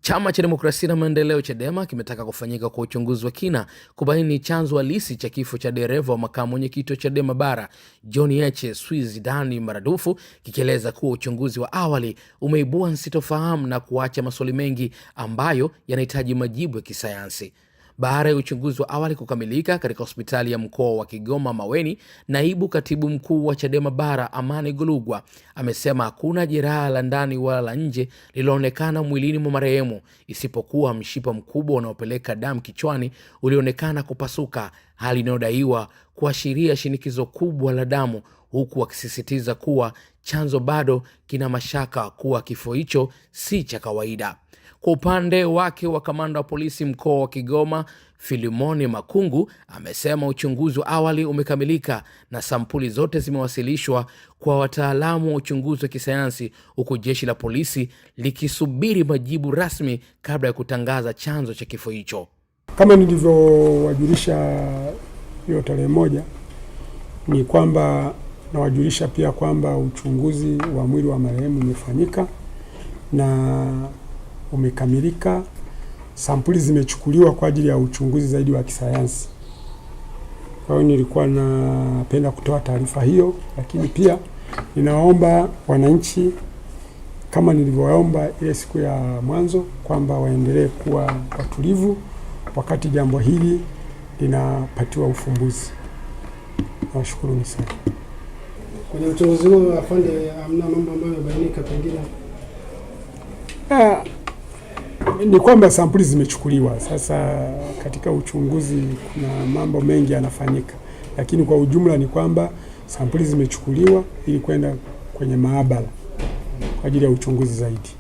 Chama cha Demokrasia na Maendeleo Chadema kimetaka kufanyika kwa uchunguzi wa kina kubaini chanzo halisi cha kifo cha dereva wa makamu mwenyekiti wa Chadema Bara John Heche Zidane maradufu, kikieleza kuwa uchunguzi wa awali umeibua nsitofahamu na kuacha maswali mengi ambayo yanahitaji majibu ya kisayansi. Baada ya uchunguzi wa awali kukamilika katika hospitali ya mkoa wa Kigoma Maweni, naibu katibu mkuu wa Chadema Bara Amani Golugwa amesema hakuna jeraha la ndani wala la nje lililoonekana mwilini mwa marehemu isipokuwa mshipa mkubwa unaopeleka damu kichwani ulionekana kupasuka, hali inayodaiwa kuashiria shinikizo kubwa la damu, huku akisisitiza kuwa chanzo bado kina mashaka kuwa kifo hicho si cha kawaida. Kwa upande wake wa kamanda wa polisi mkoa wa Kigoma Filimoni Makungu amesema uchunguzi wa awali umekamilika na sampuli zote zimewasilishwa kwa wataalamu wa uchunguzi wa kisayansi, huku jeshi la polisi likisubiri majibu rasmi kabla ya kutangaza chanzo cha kifo hicho. Kama nilivyowajulisha hiyo tarehe 1, ni kwamba nawajulisha pia kwamba uchunguzi wa mwili wa marehemu umefanyika na umekamilika. Sampuli zimechukuliwa kwa ajili ya uchunguzi zaidi wa kisayansi. Kwa hiyo nilikuwa napenda kutoa taarifa hiyo, lakini pia ninaomba wananchi kama nilivyowaomba ile siku ya mwanzo kwamba waendelee kuwa watulivu wakati jambo hili linapatiwa ufumbuzi. Nawashukuru sana. Kwenye uchunguzi huo afande, hamna mambo ambayo yamebainika pengine? Ni kwamba sampuli zimechukuliwa. Sasa katika uchunguzi kuna mambo mengi yanafanyika, lakini kwa ujumla ni kwamba sampuli zimechukuliwa ili kwenda kwenye maabara kwa ajili ya uchunguzi zaidi.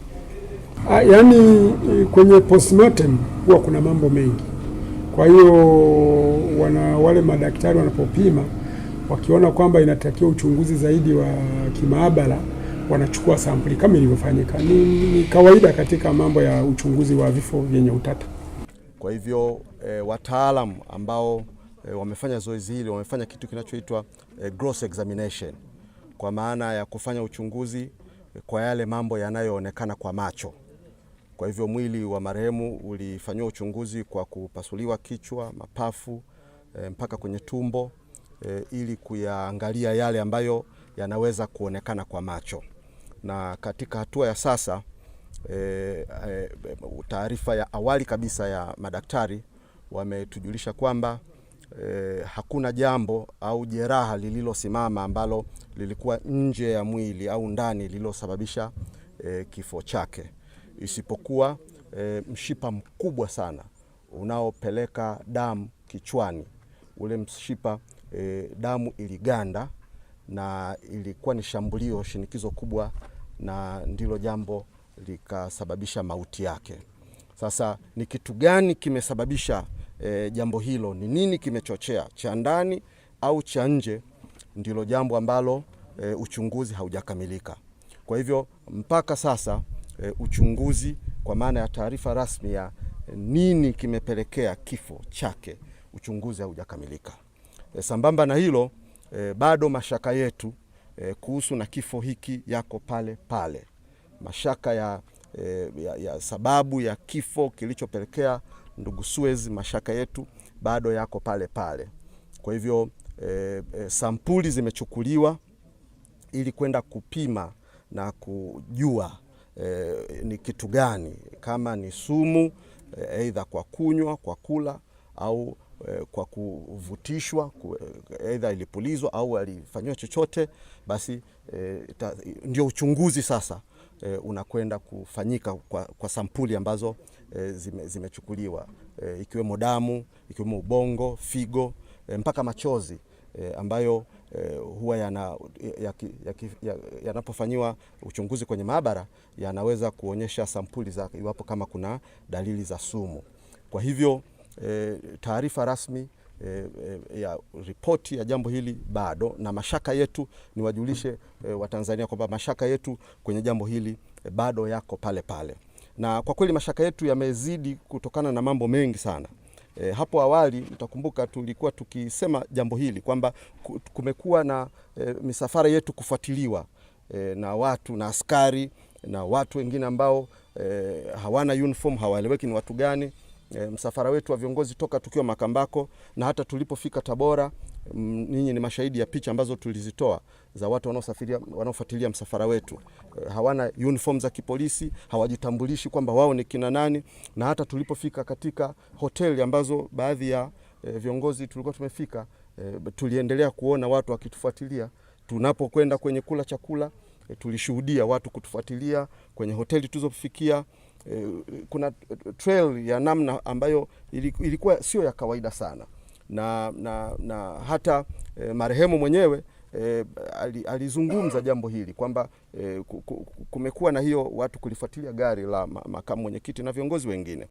Yaani kwenye postmortem huwa kuna mambo mengi. Kwa hiyo wale madaktari wanapopima wakiona kwamba inatakiwa uchunguzi zaidi wa kimaabara wanachukua sampuli kama ilivyofanyika. Ni kawaida katika mambo ya uchunguzi wa vifo vyenye utata. Kwa hivyo wataalamu ambao wamefanya zoezi hili wamefanya kitu kinachoitwa gross examination, kwa maana ya kufanya uchunguzi kwa yale mambo yanayoonekana kwa macho. Kwa hivyo mwili wa marehemu ulifanywa uchunguzi kwa kupasuliwa kichwa, mapafu, mpaka kwenye tumbo, ili kuyaangalia yale ambayo yanaweza kuonekana kwa macho. Na katika hatua ya sasa taarifa ya awali kabisa ya madaktari wametujulisha kwamba hakuna jambo au jeraha lililosimama ambalo lilikuwa nje ya mwili au ndani lililosababisha kifo chake, isipokuwa mshipa mkubwa sana unaopeleka damu kichwani. Ule mshipa damu iliganda na ilikuwa ni shambulio, shinikizo kubwa, na ndilo jambo likasababisha mauti yake. Sasa ni kitu gani kimesababisha jambo hilo? Ni nini kimechochea, cha ndani au cha nje? Ndilo jambo ambalo uchunguzi haujakamilika. Kwa hivyo mpaka sasa uchunguzi kwa maana ya taarifa rasmi ya nini kimepelekea kifo chake, uchunguzi haujakamilika. Sambamba na hilo, bado mashaka yetu kuhusu na kifo hiki yako pale pale. Mashaka ya sababu ya kifo kilichopelekea ndugu Suez, mashaka yetu bado yako pale pale. Kwa hivyo sampuli zimechukuliwa ili kwenda kupima na kujua ni kitu gani, kama ni sumu, aidha kwa kunywa, kwa kula au kwa kuvutishwa, aidha ilipulizwa au alifanywa chochote, basi ndio uchunguzi sasa unakwenda kufanyika kwa sampuli ambazo zimechukuliwa, ikiwemo damu, ikiwemo ubongo, figo, mpaka machozi ambayo huwa yanapofanywa uchunguzi kwenye maabara yanaweza kuonyesha sampuli za iwapo kama kuna dalili za sumu. Kwa hivyo taarifa rasmi ya ripoti ya jambo hili bado, na mashaka yetu ni wajulishe Watanzania kwamba mashaka yetu kwenye jambo hili bado yako pale pale. Na kwa kweli mashaka yetu yamezidi kutokana na mambo mengi sana. Hapo awali mtakumbuka tulikuwa tukisema jambo hili kwamba kumekuwa na misafara yetu kufuatiliwa na watu na askari na watu wengine ambao hawana uniform, hawaeleweki ni watu gani. Msafara wetu wa viongozi toka tukiwa Makambako na hata tulipofika Tabora, ninyi ni mashahidi ya picha ambazo tulizitoa za watu wanaofuatilia msafara wetu. Hawana uniform za kipolisi, hawajitambulishi kwamba wao ni kina nani, na hata tulipofika katika hoteli ambazo baadhi ya viongozi tulikuwa tumefika, tuliendelea kuona watu wakitufuatilia. Tunapokwenda kwenye kula chakula, tulishuhudia watu kutufuatilia kwenye hoteli tulizofikia. Kuna trail ya namna ambayo ilikuwa sio ya kawaida sana, na hata marehemu mwenyewe alizungumza jambo hili kwamba kumekuwa na hiyo watu kulifuatilia gari la makamu mwenyekiti na viongozi wengine.